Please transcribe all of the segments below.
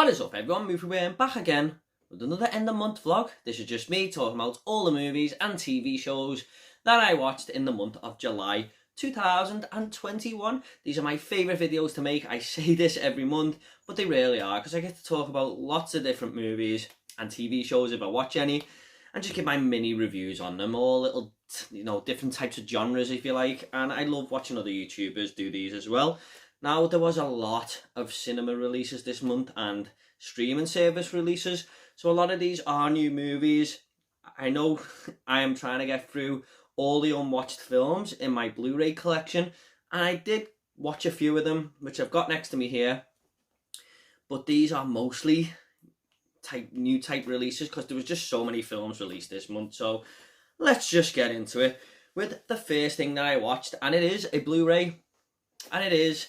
What is up everyone, Wolverine back again with another end of month vlog. This is just me talking about all the movies and TV shows that I watched in the month of July 2021. These are my favourite videos to make. I say this every month, but they really are, because I get to talk about lots of different movies and TV shows if I watch any, and just give my mini reviews on them, all little, different types of genres if you like. And I love watching other YouTubers do these as well. Now, there was a lot of cinema releases this month and streaming service releases, so a lot of these are new movies. I know I am trying to get through all the unwatched films in my Blu-ray collection, and I did watch a few of them, which I've got next to me here, but these are mostly new type releases because there was just so many films released this month. So let's just get into it with the first thing that I watched, and it is a Blu-ray, and it is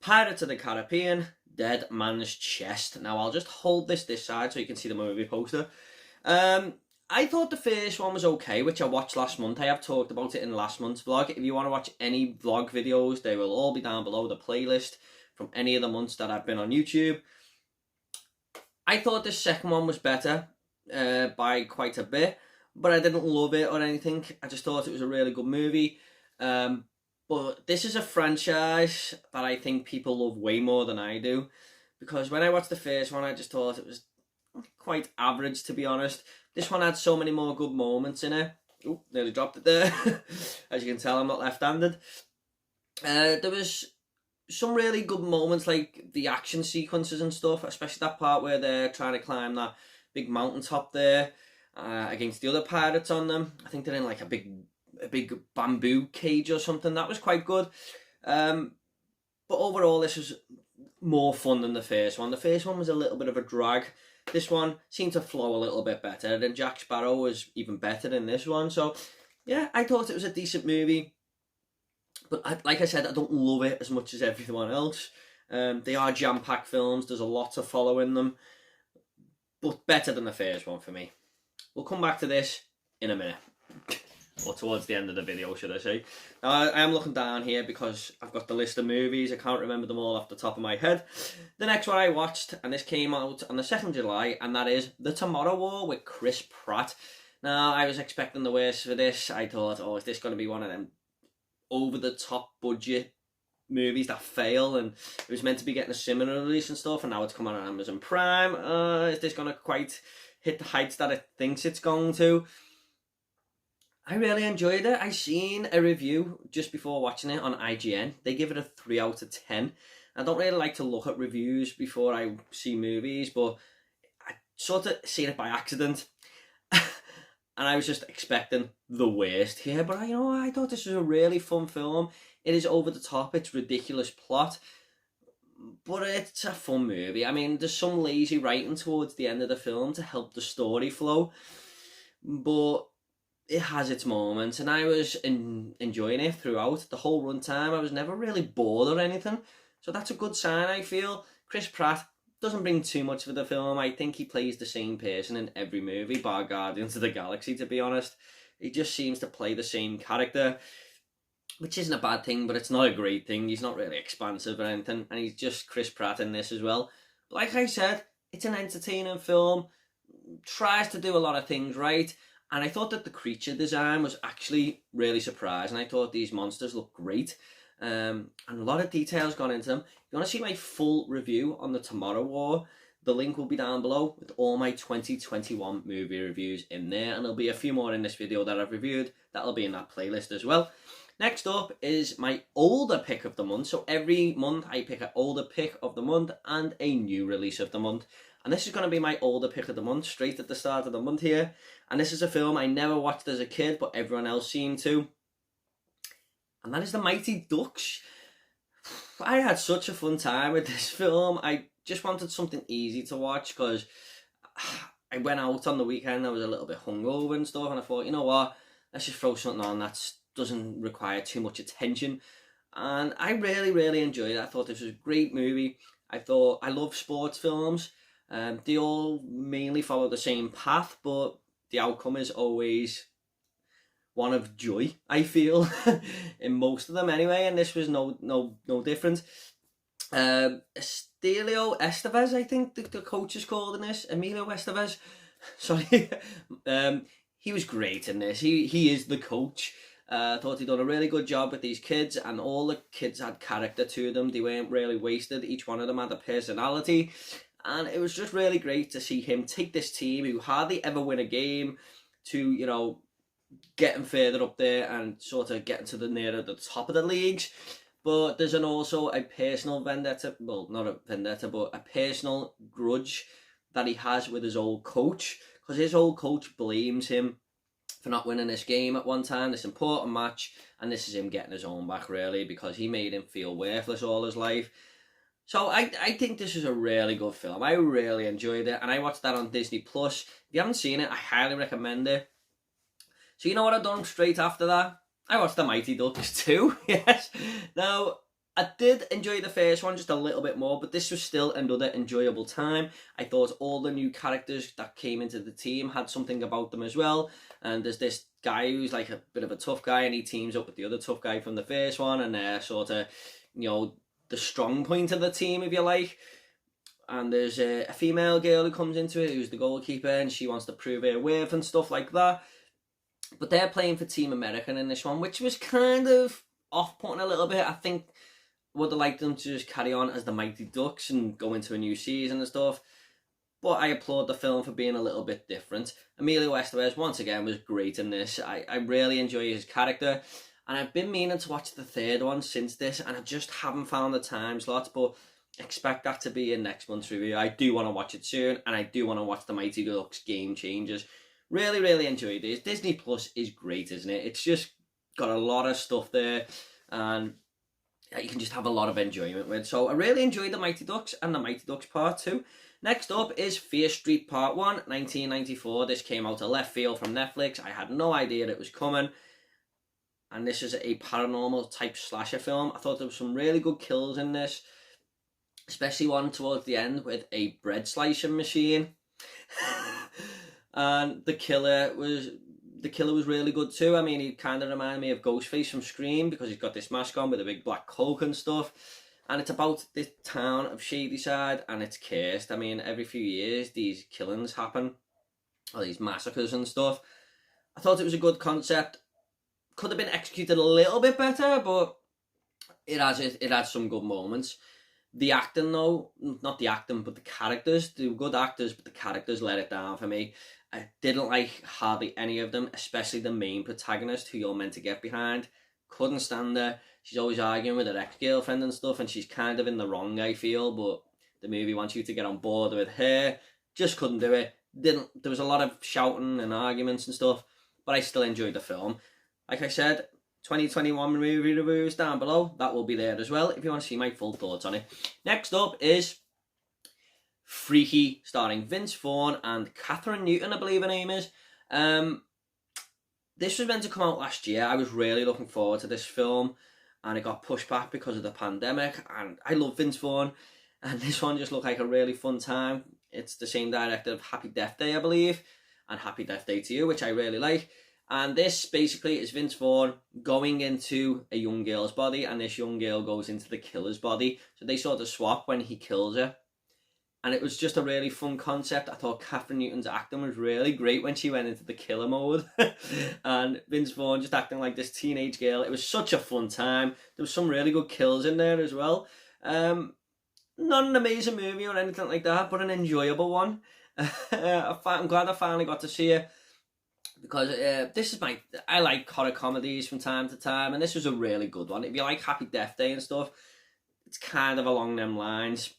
Pirates of the Caribbean, Dead Man's Chest. Now, I'll just hold this side so you can see the movie poster. I thought the first one was okay, which I watched last month. I have talked about it in last month's vlog. If you want to watch any vlog videos, they will all be down below the playlist from any of the months that I've been on YouTube. I thought the second one was better by quite a bit, but I didn't love it or anything. I just thought it was a really good movie. But this is a franchise that I think people love way more than I do, because when I watched the first one, I just thought it was quite average, to be honest. This one had so many more good moments in it. Oh, nearly dropped it there. As you can tell, I'm not left-handed. There was some really good moments, like the action sequences and stuff, especially that part where they're trying to climb that big mountaintop there against the other pirates on them. I think they're in like a big bamboo cage or something. That was quite good. But overall, this was more fun than the first one. The first one was a little bit of a drag. This one seemed to flow a little bit better, and Jack Sparrow was even better than this one. So yeah, I thought it was a decent movie, but like I said, I don't love it as much as everyone else. They are jam-packed films. There's a lot to follow in them, but better than the first one for me. We'll come back to this in a minute. Or towards the end of the video, should I say. Now, I am looking down here because I've got the list of movies. I can't remember them all off the top of my head. The next one I watched, and this came out on the 2nd of July, and that is The Tomorrow War with Chris Pratt. Now, I was expecting the worst for this. I thought, oh, is this going to be one of them over-the-top budget movies that fail? And it was meant to be getting a similar release and stuff, and now it's coming on Amazon Prime. Is this going to quite hit the heights that it thinks it's going to? I really enjoyed it. I seen a review just before watching it on IGN. They give it a 3 out of 10. I don't really like to look at reviews before I see movies, but I sort of seen it by accident. And I was just expecting the worst here. But I thought this was a really fun film. It is over the top. It's ridiculous plot, but it's a fun movie. I mean, there's some lazy writing towards the end of the film to help the story flow, but it has its moments, and I was enjoying it throughout the whole runtime. I was never really bored or anything, so that's a good sign, I feel. Chris Pratt doesn't bring too much for the film. I think he plays the same person in every movie, bar Guardians of the Galaxy, to be honest. He just seems to play the same character, which isn't a bad thing, but it's not a great thing. He's not really expansive or anything, and he's just Chris Pratt in this as well. But like I said, it's an entertaining film, tries to do a lot of things right. And I thought that the creature design was actually really surprising. I thought these monsters looked great. And a lot of details gone into them. If you want to see my full review on The Tomorrow War, the link will be down below with all my 2021 movie reviews in there. And there'll be a few more in this video that I've reviewed. That'll be in that playlist as well. Next up is my older pick of the month. So every month I pick an older pick of the month and a new release of the month. And this is going to be my older pick of the month, straight at the start of the month here. And this is a film I never watched as a kid, but everyone else seemed to. And that is The Mighty Ducks. I had such a fun time with this film. I just wanted something easy to watch because I went out on the weekend. I was a little bit hungover and stuff. And I thought, you know what? Let's just throw something on that doesn't require too much attention. And I really, really enjoyed it. I thought this was a great movie. I love sports films. They all mainly follow the same path, but the outcome is always one of joy, I feel, in most of them anyway, and this was no different. Estelio Estevez, I think the coach is called in this. Emilio Estevez. Sorry. He was great in this. He is the coach. I thought he'd done a really good job with these kids, and all the kids had character to them. They weren't really wasted. Each one of them had a personality, and it was just really great to see him take this team who hardly ever win a game to, you know, getting further up there and sort of getting to the nearer the top of the leagues. But there's also a personal vendetta, well, not a vendetta, but a personal grudge that he has with his old coach, because his old coach blames him for not winning this game at one time, this important match, and this is him getting his own back, really, because he made him feel worthless all his life. So I think this is a really good film. I really enjoyed it, and I watched that on Disney Plus. If you haven't seen it, I highly recommend it. So you know what I've done straight after that? I watched The Mighty Ducks 2, yes. Now, I did enjoy the first one just a little bit more, but this was still another enjoyable time. I thought all the new characters that came into the team had something about them as well. And there's this guy who's like a bit of a tough guy, and he teams up with the other tough guy from the first one, and they're sort of, you know, the strong point of the team, if you like. And there's a female girl who comes into it who's the goalkeeper, and she wants to prove her worth and stuff like that. But they're playing for Team American in this one, which was kind of off-putting a little bit. I think would have liked them to just carry on as the Mighty Ducks and go into a new season and stuff. But I applaud the film for being a little bit different. Emilio Estevez, once again, was great in this. I really enjoy his character. And I've been meaning to watch the third one since this, and I just haven't found the time slot. But expect that to be in next month's review. I do want to watch it soon, and I do want to watch the Mighty Ducks Game Changers. Really, really enjoyed this. Disney Plus is great, isn't it? It's just got a lot of stuff there, and you can just have a lot of enjoyment with. So I really enjoyed The Mighty Ducks and The Mighty Ducks Part 2. Next up is Fear Street Part 1, 1994. This came out of left field from Netflix. I had no idea it was coming. And this is a paranormal type slasher film. I thought there were some really good kills in this, especially one towards the end with a bread slicing machine. And the killer was really good too. I mean, he kind of reminded me of Ghostface from Scream because he's got this mask on with a big black cloak and stuff. And it's about this town of Shadyside, and it's cursed. I mean, every few years these killings happen, or these massacres and stuff. I thought it was a good concept. Could have been executed a little bit better, but it has some good moments. The acting though, not the acting, but the characters, they were good actors, but the characters let it down for me. I didn't like hardly any of them, especially the main protagonist who you're meant to get behind. Couldn't stand her. She's always arguing with her ex-girlfriend and stuff, and she's kind of in the wrong, I feel, but the movie wants you to get on board with her. Just couldn't do it. There was a lot of shouting and arguments and stuff, but I still enjoyed the film. Like I said, 2021 movie reviews down below. That will be there as well if you want to see my full thoughts on it. Next up is Freaky, starring Vince Vaughn and Catherine Newton, I believe her name is. This was meant to come out last year. I was really looking forward to this film, and it got pushed back because of the pandemic, and I love Vince Vaughn, and this one just looked like a really fun time. It's the same director of Happy Death Day, I believe, and Happy Death Day to You, which I really like. And this basically is Vince Vaughn going into a young girl's body, and this young girl goes into the killer's body. So they sort of swap when he kills her. And it was just a really fun concept. I thought Catherine Newton's acting was really great when she went into the killer mode. And Vince Vaughn just acting like this teenage girl. It was such a fun time. There was some really good kills in there as well. Not an amazing movie or anything like that, but an enjoyable one. I'm glad I finally got to see it, because I like horror comedies from time to time, and this was a really good one. If you like Happy Death Day and stuff, it's kind of along them lines.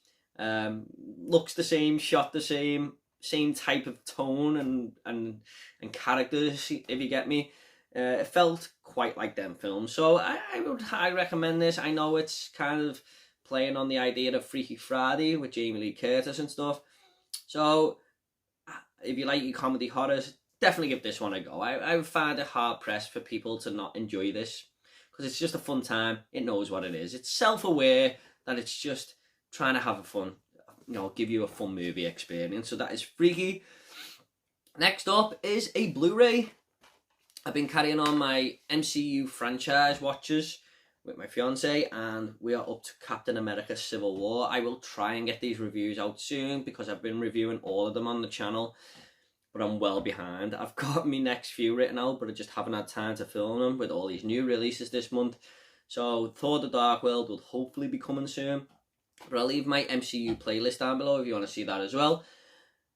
Looks the same, shot the same type of tone and characters, if you get me. It felt quite like them films, so I recommend this. I know it's kind of playing on the idea of Freaky Friday with Jamie Lee Curtis and stuff, so if you like your comedy horrors, definitely give this one a go. I find it hard pressed for people to not enjoy this, because it's just a fun time. It knows what it is. It's self-aware that it's just trying to have a fun, give you a fun movie experience. So that is Freaky. Next up is a Blu-ray. I've been carrying on my MCU franchise watches with my fiance, and we are up to Captain America Civil War. I will try and get these reviews out soon because I've been reviewing all of them on the channel, but I'm well behind. I've got my next few written out, but I just haven't had time to film them with all these new releases this month. So Thor: The Dark World will hopefully be coming soon, but I'll leave my MCU playlist down below if you want to see that as well.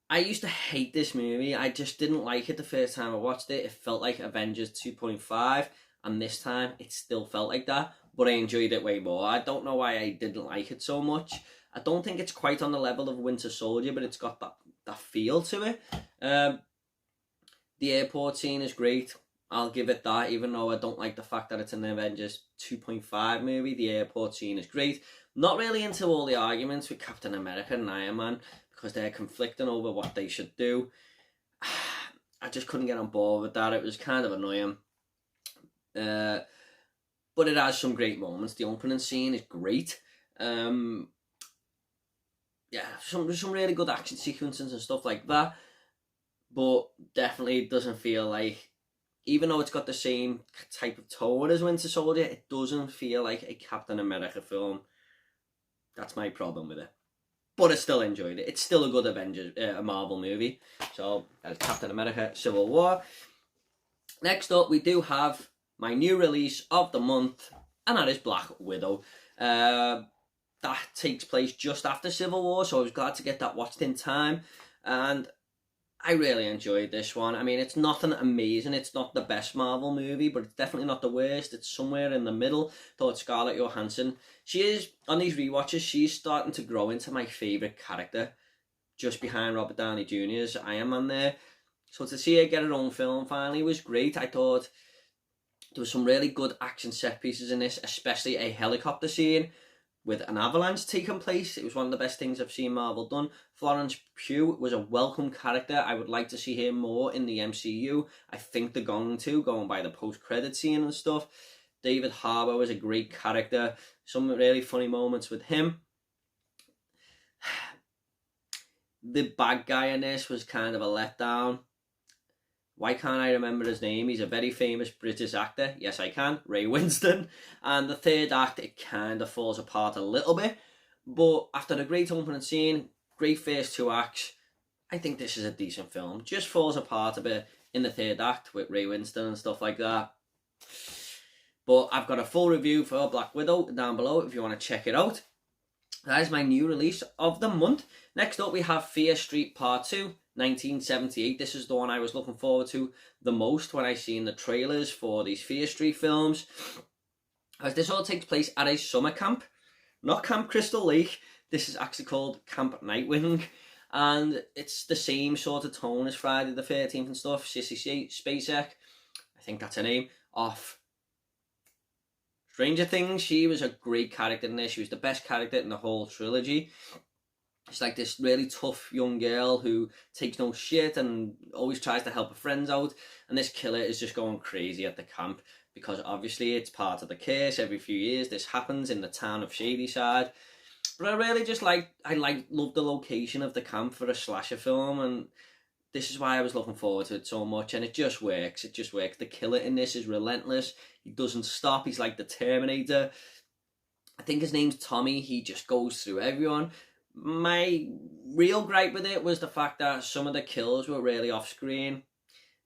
I used to hate this movie. I just didn't like it the first time I watched it. It felt like Avengers 2.5, and this time it still felt like that, but I enjoyed it way more. I don't know why I didn't like it so much. I don't think it's quite on the level of Winter Soldier, but it's got that feel to it. The airport scene is great. I'll give it that, even though I don't like the fact that it's an Avengers 2.5 movie. The airport scene is great. Not really into all the arguments with Captain America and Iron Man, because they're conflicting over what they should do. I just couldn't get on board with that. It was kind of annoying. But it has some great moments. The opening scene is great. Yeah, some really good action sequences and stuff like that. But definitely doesn't feel like, even though it's got the same type of tone as Winter Soldier, it doesn't feel like a Captain America film. That's my problem with it. But I still enjoyed it. It's still a good a Marvel movie. So that's Captain America Civil War. Next up, we do have my new release of the month, and that is Black Widow. That takes place just after Civil War, so I was glad to get that watched in time. And I really enjoyed this one. I mean, it's nothing amazing. It's not the best Marvel movie, but it's definitely not the worst. It's somewhere in the middle. Thought Scarlett Johansson, she is, on these rewatches, she's starting to grow into my favourite character, just behind Robert Downey Jr.'s Iron Man there. So to see her get her own film finally was great. I thought there was some really good action set pieces in this, especially a helicopter scene with an avalanche taking place. It was one of the best things I've seen Marvel done. Florence Pugh was a welcome character. I would like to see her more in the MCU. I think they're going by the post-credit scene and stuff. David Harbour was a great character. Some really funny moments with him. The bad guy in this was kind of a letdown. Why can't I remember his name? He's a very famous British actor. Yes, I can. Ray Winston. And the third act, it kind of falls apart a little bit. But after the great opening scene, great first two acts, I think this is a decent film. Just falls apart a bit in the third act with Ray Winston and stuff like that. But I've got a full review for Black Widow down below if you want to check it out. That is my new release of the month. Next up, we have Fear Street Part 2. 1978. This is the one I was looking forward to the most when I seen the trailers for these Fear Street films. As this all takes place at a summer camp, not Camp Crystal Lake. This is actually called Camp Nightwing, and it's the same sort of tone as Friday the 13th and stuff. Sissy Spacek, I think that's her name, off Stranger Things. She was a great character in this. She was the best character in the whole trilogy. She's like this really tough young girl who takes no shit and always tries to help her friends out. And this killer is just going crazy at the camp because obviously it's part of the curse. Every few years this happens in the town of Shadyside. But I really just love the location of the camp for a slasher film, and this is why I was looking forward to it so much. And it just works. It just works. The killer in this is relentless. He doesn't stop. He's like the Terminator. I think his name's Tommy. He just goes through everyone. My real gripe with it was the fact that some of the kills were really off screen,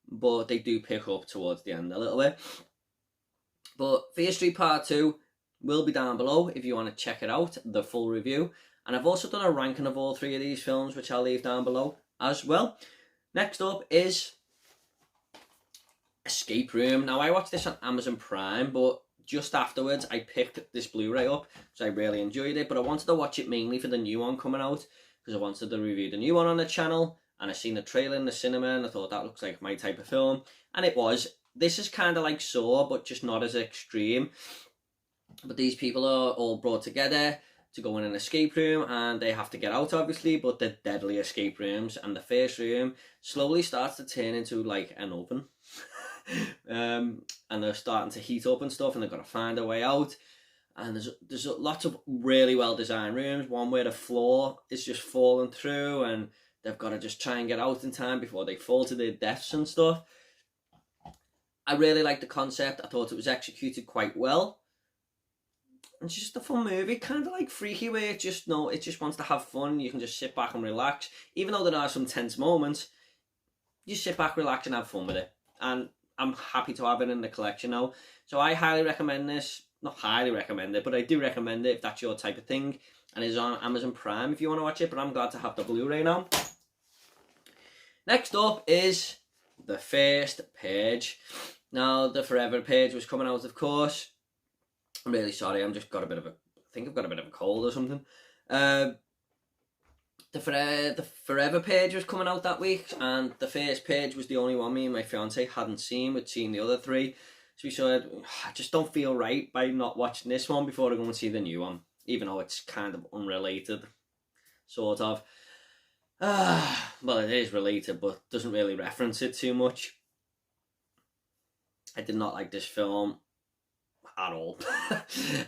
but they do pick up towards the end a little bit. But Fear Street Part 2 will be down below if you want to check it out, the full review. And I've also done a ranking of all three of these films, which I'll leave down below as well. Next up is Escape Room. Now, I watched this on Amazon Prime, but just afterwards I picked this Blu-ray up because I really enjoyed it, but I wanted to watch it mainly for the new one coming out because I wanted to review the new one on the channel, and I seen the trailer in the cinema and I thought that looks like my type of film, and it was. This is kind of like Saw, but just not as extreme. But these people are all brought together to go in an escape room, and they have to get out obviously, but they're deadly escape rooms, and the first room slowly starts to turn into like an oven. And they're starting to heat up and stuff, and they've got to find a way out. And there's lots of really well designed rooms. One where the floor is just falling through, and they've got to just try and get out in time before they fall to their deaths and stuff. I really like the concept. I thought it was executed quite well. it's just a fun movie, kind of like Freaky, where it just wants to have fun. You can just sit back and relax, even though there are some tense moments. You sit back, relax, and have fun with it. And I'm happy to have it in the collection now. So I highly recommend this. Not highly recommend it, but I do recommend it if that's your type of thing. And it's on Amazon Prime if you want to watch it. But I'm glad to have the Blu-ray now. Next up is The First Page. Now, the Forever Page was coming out, of course. I'm really sorry. I think I've got a bit of a cold or something. The Forever Page was coming out that week, and The First Page was the only one me and my fiance hadn't seen. We'd seen the other three, so we said, I just don't feel right by not watching this one before I go and see the new one, even though it's kind of unrelated, sort of. Well, it is related, but doesn't really reference it too much. I did not like this film at all.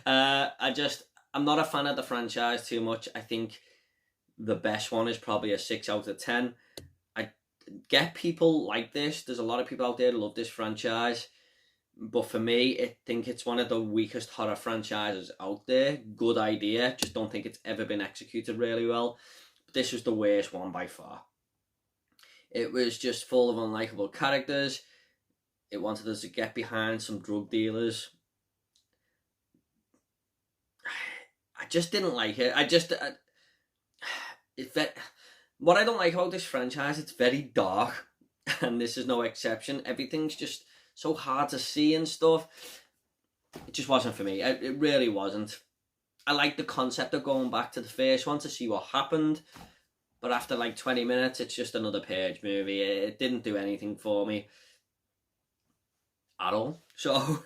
I'm not a fan of the franchise too much. I think the best one is probably a 6 out of 10. I get people like this. There's a lot of people out there who love this franchise. But for me, I think it's one of the weakest horror franchises out there. Good idea. Just don't think it's ever been executed really well. But this was the worst one by far. It was just full of unlikable characters. It wanted us to get behind some drug dealers. I just didn't like it. What I don't like about this franchise, it's very dark, and this is no exception. Everything's just so hard to see and stuff. It just wasn't for me. It really wasn't. I like the concept of going back to the first one to see what happened, but after like 20 minutes, it's just another Page movie. It didn't do anything for me at all. So,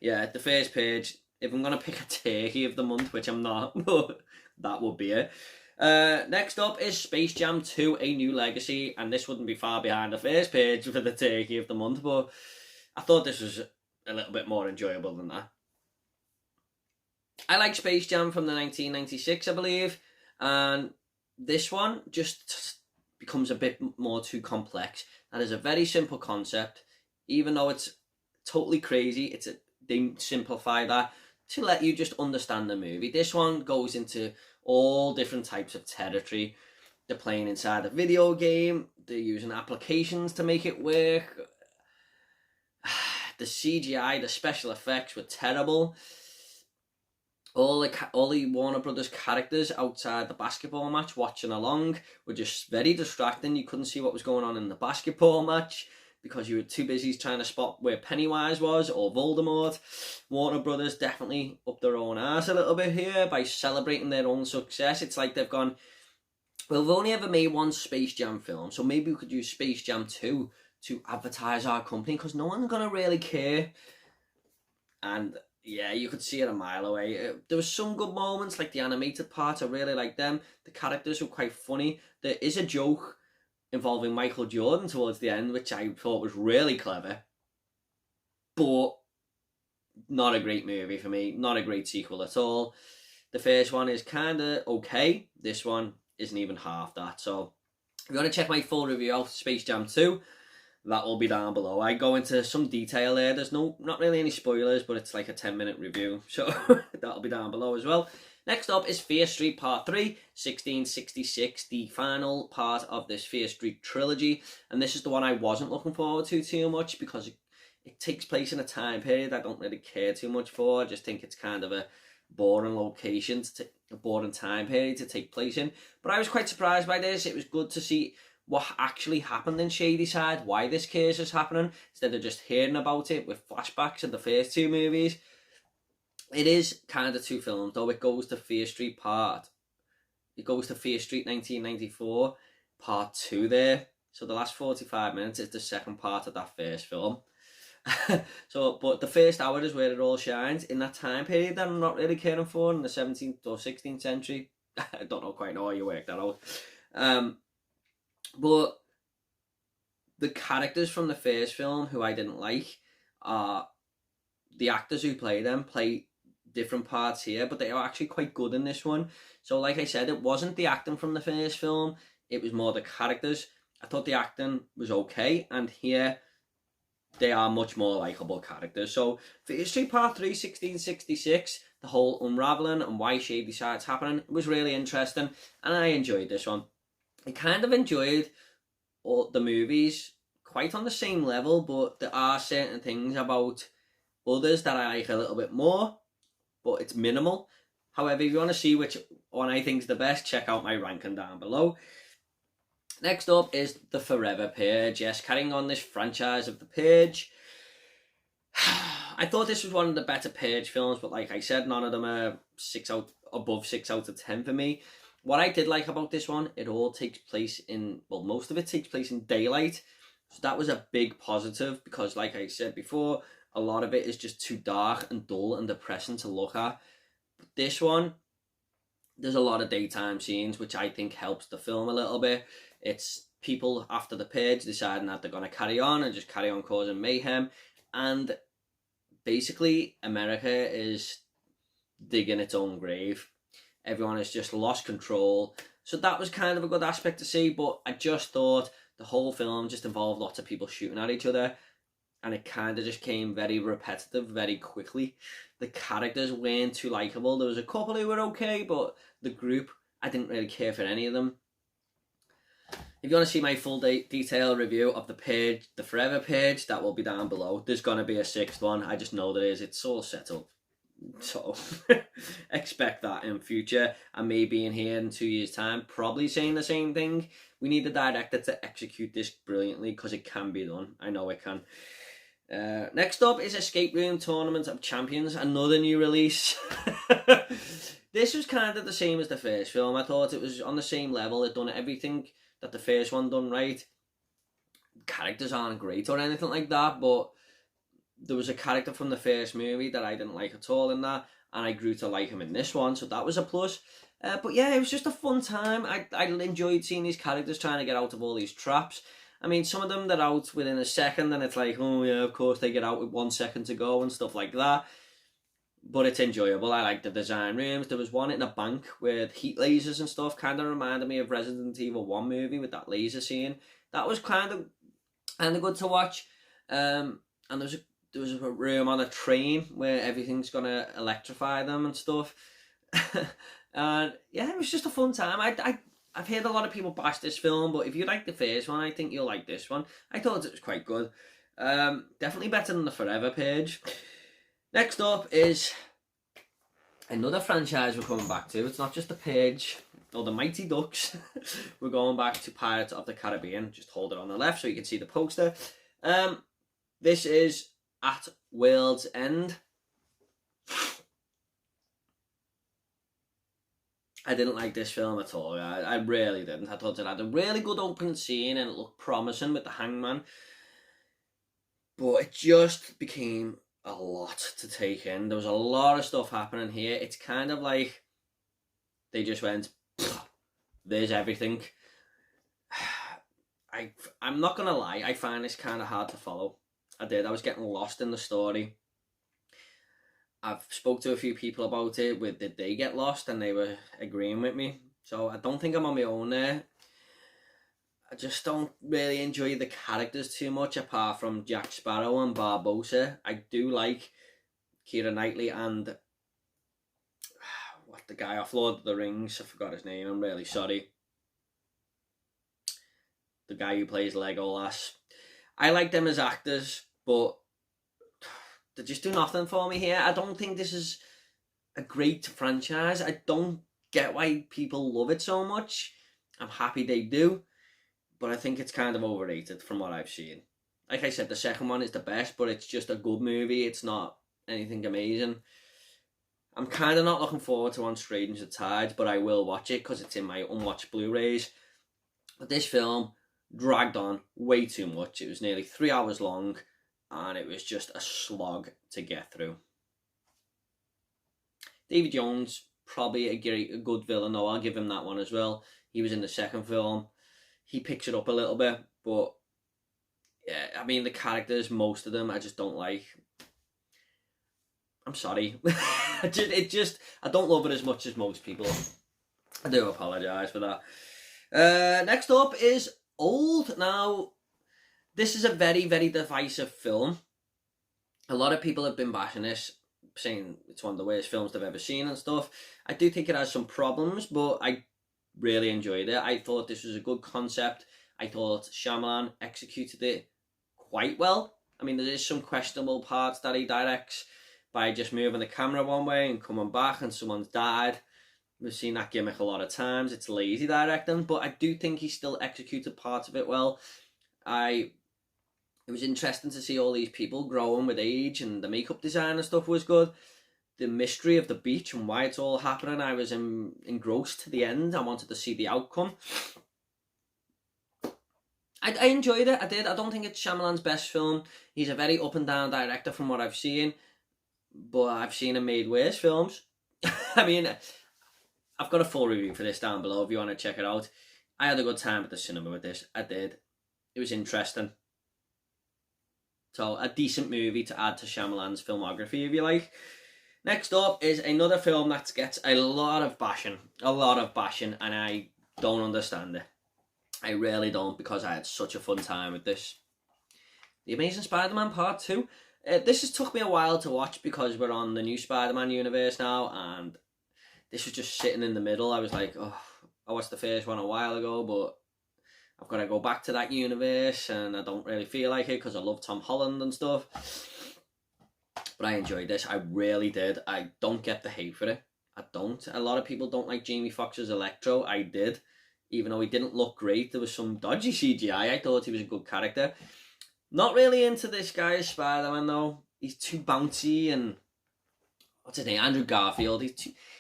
yeah, The First Page. If I'm going to pick a turkey of the month, which I'm not, but that would be it. Next up is Space Jam 2: A New Legacy, and this wouldn't be far behind The First Page for the turkey of the month, but I thought this was a little bit more enjoyable than that. I like Space Jam from the 1996, I believe, and this one just becomes a bit more too complex. That is a very simple concept, even though it's totally crazy. They simplify that to let you just understand the movie. This one goes into all different types of territory. They're playing inside a video game. They're using applications to make it work. The CGI, the special effects were terrible. All the Warner Brothers characters outside the basketball match watching along were just very distracting. You couldn't see what was going on in the basketball match because you were too busy trying to spot where Pennywise was or Voldemort. Warner Brothers definitely up their own arse a little bit here by celebrating their own success. It's like they've gone, well, we've only ever made one Space Jam film, so maybe we could use Space Jam 2 to advertise our company because no one's going to really care. And yeah, you could see it a mile away. There was some good moments, like the animated parts. I really liked them. The characters were quite funny. There is a joke involving Michael Jordan towards the end, which I thought was really clever. But not a great movie for me. Not a great sequel at all. The first one is kind of okay. This one isn't even half that. So if you want to check my full review of Space Jam 2, that will be down below. I go into some detail there. There's not really any spoilers, but it's like a 10-minute review. So that'll be down below as well. Next up is Fear Street Part 3, 1666, the final part of this Fear Street trilogy. And this is the one I wasn't looking forward to too much because it takes place in a time period I don't really care too much for. I just think it's kind of a boring location, a boring time period to take place in. But I was quite surprised by this. It was good to see what actually happened in Shadyside, why this case is happening, instead of just hearing about it with flashbacks of the first two movies. It is kind of two films, though. It goes to Fear Street 1994, Part 2 there. So the last 45 minutes is the second part of that first film. But the first hour is where it all shines in that time period that I'm not really caring for, in the 17th or 16th century. I don't quite know how you work that out. But the characters from the first film who I didn't like, the actors who play them play different parts here, but they are actually quite good in this one. So like I said, it wasn't the acting from the first film, it was more the characters. I thought the acting was okay, and here they are much more likeable characters. So for History Part 3, 1666, the whole unravelling and why shady side's happening, it was really interesting, and I enjoyed this one. I kind of enjoyed all the movies quite on the same level, but there are certain things about others that I like a little bit more, but it's minimal. However, if you want to see which one I think is the best, check out my ranking down below. Next up is The Forever Page. Yes, carrying on this franchise of The Page. I thought this was one of the better Page films, but like I said, none of them are above 6 out of 10 for me. What I did like about this one, it all takes place in, well, most of it takes place in daylight. So that was a big positive, because like I said before, a lot of it is just too dark and dull and depressing to look at. But this one, there's a lot of daytime scenes, which I think helps the film a little bit. It's people after the Page deciding that they're going to carry on and just carry on causing mayhem. And basically, America is digging its own grave. Everyone has just lost control. So that was kind of a good aspect to see, but I just thought the whole film just involved lots of people shooting at each other, and it kind of just came very repetitive very quickly. The characters weren't too likeable. There was a couple who were okay, but the group, I didn't really care for any of them. If you want to see my full detailed review of The Page, The Forever Page, that will be down below. There's going to be a 6th one. I just know there is. It's all set up. So expect that in future. I may be in here in 2 years' time probably saying the same thing. We need the director to execute this brilliantly, because it can be done. I know it can. Next up is Escape Room Tournament of Champions, another new release. This was kind of the same as the first film. I thought it was on the same level. It done everything that the first one done right. Characters aren't great or anything like that, but there was a character from the first movie that I didn't like at all in that, and I grew to like him in this one, so that was a plus. But yeah, it was just a fun time. I enjoyed seeing these characters trying to get out of all these traps. I mean, some of them, they're out within a second, and it's like, oh yeah, of course they get out with 1 second to go and stuff like that. But it's enjoyable. I like the design rooms. There was one in a bank with heat lasers and stuff. Kind of reminded me of Resident Evil 1 movie with that laser scene. That was kind of good to watch. And there was a room on a train where everything's gonna electrify them and stuff. And yeah, it was just a fun time. I've heard a lot of people bash this film, but if you like the first one, I think you'll like this one. I thought it was quite good. Definitely better than The Forever Page. Next up is another franchise we're coming back to. It's not just The Page or The Mighty Ducks. We're going back to Pirates of the Caribbean. Just hold it on the left so you can see the poster. This is At World's End. I didn't like this film at all. I really didn't. I thought it had a really good opening scene and it looked promising with the hangman. But it just became a lot to take in. There was a lot of stuff happening here. It's kind of like they just went, there's everything. I'm not going to lie, I find this kind of hard to follow. I did. I was getting lost in the story. I've spoke to a few people about it, did they get lost, and they were agreeing with me. So I don't think I'm on my own there. I just don't really enjoy the characters too much, apart from Jack Sparrow and Barbossa. I do like Keira Knightley and the guy off Lord of the Rings. I forgot his name. I'm really sorry. The guy who plays Legolas. I like them as actors, but they just do nothing for me here. I don't think this is a great franchise. I don't get why people love it so much. I'm happy they do, but I think it's kind of overrated from what I've seen. Like I said, the second one is the best, but it's just a good movie. It's not anything amazing. I'm kind of not looking forward to On Strange Tides, but I will watch it because it's in my unwatched Blu-rays. But this film dragged on way too much. It was nearly 3 hours long, and it was just a slog to get through. David Jones, probably a good villain though. I'll give him that one as well. He was in the second film. He picks it up a little bit, but yeah, I mean the characters, most of them, I just don't like. I'm sorry. I don't love it as much as most people. I do apologise for that. Next up is Old. Now, This is a very, very divisive film. A lot of people have been bashing this, saying it's one of the worst films they've ever seen and stuff. I do think it has some problems, but I really enjoyed it. I thought this was a good concept. I thought Shyamalan executed it quite well. I mean, there is some questionable parts that he directs by just moving the camera one way and coming back and someone's died. We've seen that gimmick a lot of times. It's lazy directing, but I do think he still executed parts of it well. It was interesting to see all these people growing with age, and the makeup design and stuff was good. The mystery of the beach and why it's all happening, I was engrossed to the end. I wanted to see the outcome. I enjoyed it, I did. I don't think it's Shyamalan's best film. He's a very up and down director from what I've seen, but I've seen him made worse films. I mean, I've got a full review for this down below if you want to check it out. I had a good time at the cinema with this. I did. It was interesting. So, a decent movie to add to Shyamalan's filmography, if you like. Next up is another film that gets a lot of bashing, and I don't understand it. I really don't, because I had such a fun time with this. The Amazing Spider-Man Part 2. This has took me a while to watch because we're on the new Spider-Man universe now, and this was just sitting in the middle. I was like, oh, I watched the first one a while ago, but I've got to go back to that universe, and I don't really feel like it because I love Tom Holland and stuff. But I enjoyed this. I really did. I don't get the hate for it. I don't. A lot of people don't like Jamie Foxx's Electro. I did. Even though he didn't look great, there was some dodgy CGI. I thought he was a good character. Not really into this guy as Spider-Man, though. He's too bouncy, and what's his name? Andrew Garfield. He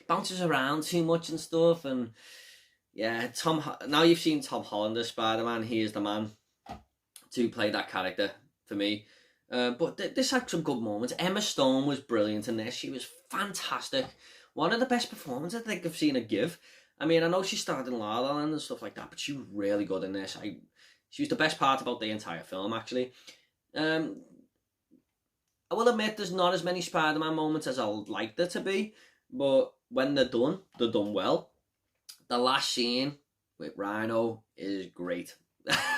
bounces around too much and stuff, and yeah, now you've seen Tom Holland as Spider-Man, he is the man to play that character for me. But this had some good moments. Emma Stone was brilliant in this. She was fantastic. One of the best performances I think I've seen her give. I mean, I know she starred in La La Land and stuff like that, but she was really good in this. She was the best part about the entire film, actually. I will admit there's not as many Spider-Man moments as I'd like there to be, but when they're done well. The last scene with Rhino is great.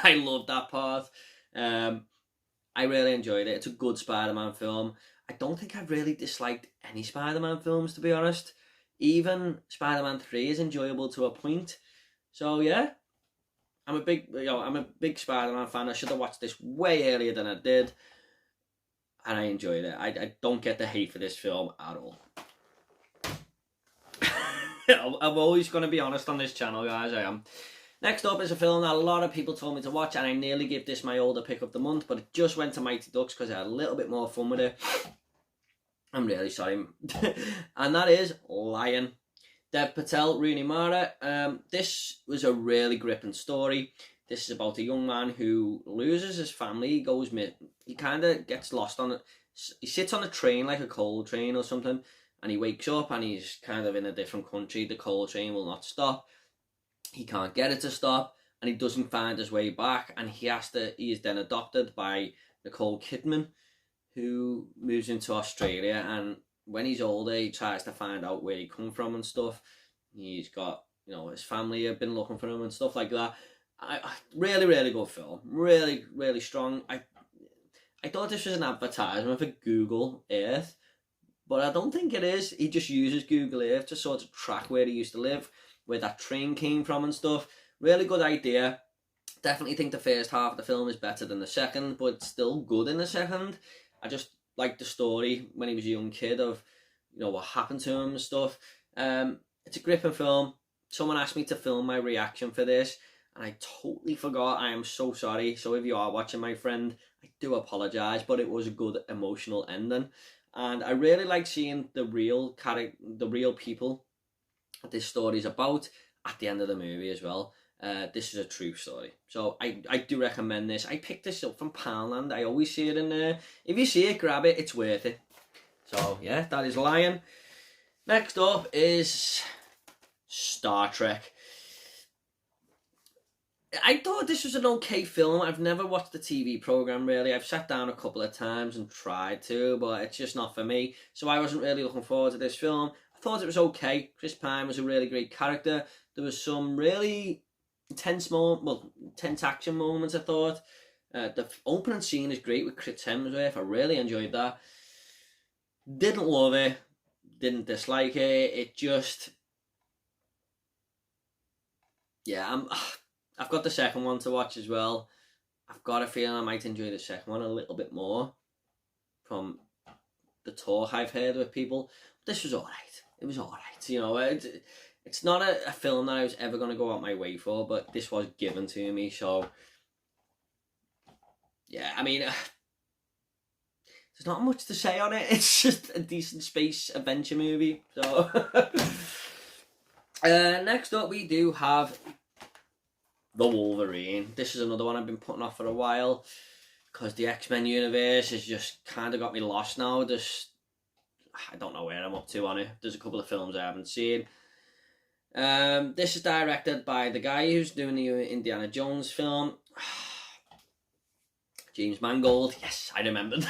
I love that part. I really enjoyed it. It's a good Spider-Man film. I don't think I've really disliked any Spider-Man films, to be honest. Even Spider-Man 3 is enjoyable to a point. So yeah, I'm a big Spider-Man fan. I should have watched this way earlier than I did, and I enjoyed it. I don't get the hate for this film at all. I'm always going to be honest on this channel, guys. I am. Next up is a film that a lot of people told me to watch, and I nearly gave this my older pick of the month, but it just went to Mighty Ducks because I had a little bit more fun with it. I'm really sorry. And that is Lion. Dev Patel, Rooney Mara. This was a really gripping story. This is about a young man who loses his family. He kind of gets lost on it. He sits on a train, like a coal train or something, and he wakes up and he's kind of in a different country. The coal train will not stop. He can't get it to stop, and he doesn't find his way back, and he is then adopted by Nicole Kidman, who moves into Australia, and when he's older he tries to find out where he come from and stuff. He's got, his family have been looking for him and stuff like that. Really, really good film. Really, really strong. I thought this was an advertisement for Google Earth, but I don't think it is. He just uses Google Earth to sort of track where he used to live, where that train came from and stuff. Really good idea. Definitely think the first half of the film is better than the second, but it's still good in the second. I just like the story when he was a young kid of, what happened to him and stuff. It's a gripping film. Someone asked me to film my reaction for this, and I totally forgot. I am so sorry. So if you are watching, my friend, I do apologise, but it was a good emotional ending. And I really like seeing the real people that this story is about at the end of the movie as well. This is a true story. So I do recommend this. I picked this up from Poundland. I always see it in there. If you see it, grab it. It's worth it. So yeah, that is Lion. Next up is Star Trek. I thought this was an okay film. I've never watched the TV program really. I've sat down a couple of times and tried to, but it's just not for me. So I wasn't really looking forward to this film. I thought it was okay. Chris Pine was a really great character. There was some really intense action moments, I thought. The opening scene is great with Chris Hemsworth. I really enjoyed that. Didn't love it, didn't dislike it. It just, yeah, I've got the second one to watch as well. I've got a feeling I might enjoy the second one a little bit more from the talk I've heard with people. This was alright. It was alright. You know, it's not a film that I was ever going to go out my way for, but this was given to me, so yeah, I mean, there's not much to say on it. It's just a decent space adventure movie. So, next up we do have the Wolverine. This is another one I've been putting off for a while because the X-Men universe has just kind of got me lost now. I don't know where I'm up to on it. There's a couple of films I haven't seen. This is directed by the guy who's doing the Indiana Jones film. James Mangold. Yes, I remembered.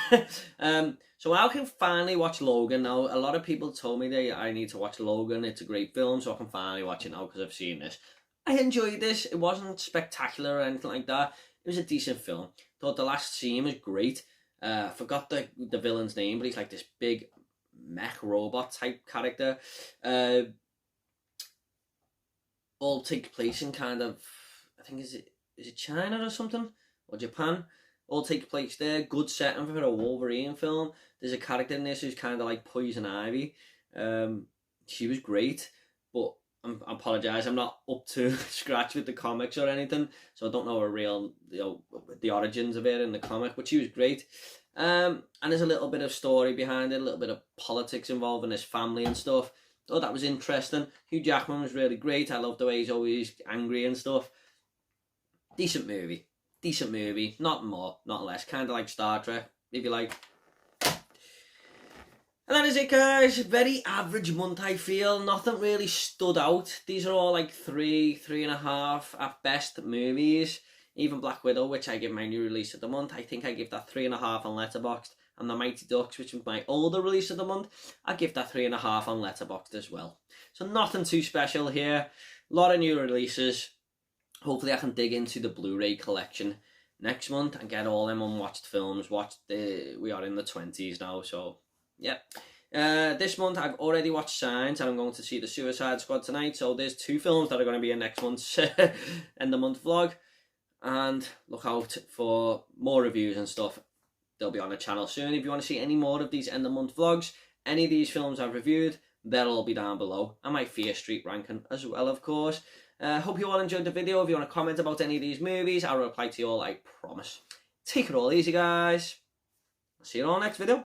So I can finally watch Logan now. A lot of people told me that I need to watch Logan. It's a great film, so I can finally watch it now because I've seen this. I enjoyed this. It wasn't spectacular or anything like that. It was a decent film. Thought the last scene was great. I forgot the villain's name, but he's like this big mech robot type character. All take place in kind of, I think is it China or something, or Japan. All take place there. Good setting for a Wolverine film. There's a character in this who's kind of like Poison Ivy. She was great, but I apologise, I'm not up to scratch with the comics or anything, so I don't know the origins of it in the comic, but she was great. And there's a little bit of story behind it, a little bit of politics involving his family and stuff. Oh, that was interesting. Hugh Jackman was really great. I love the way he's always angry and stuff. Decent movie, not more, not less, kind of like Star Trek, if you like. And that is it, guys. Very average month, I feel. Nothing really stood out. These are all like 3.5 at best movies. Even Black Widow, which I give my new release of the month, I think I give that 3.5 on Letterboxd. And The Mighty Ducks, which was my older release of the month, I give that 3.5 on Letterboxd as well. So nothing too special here. A lot of new releases. Hopefully I can dig into the Blu-ray collection next month and get all them unwatched films. We are in the 20s now, so yeah. This month I've already watched Signs and I'm going to see The Suicide Squad tonight, so there's 2 films that are going to be in next month's end of month vlog, and look out for more reviews and stuff. They'll be on the channel soon. If you want to see any more of these end of month vlogs, any of these films I've reviewed, they'll all be down below, and my Fear Street ranking as well, of course. Hope you all enjoyed the video. If you want to comment about any of these movies, I'll reply to you all, I promise. Take it all easy, guys. See you all next video.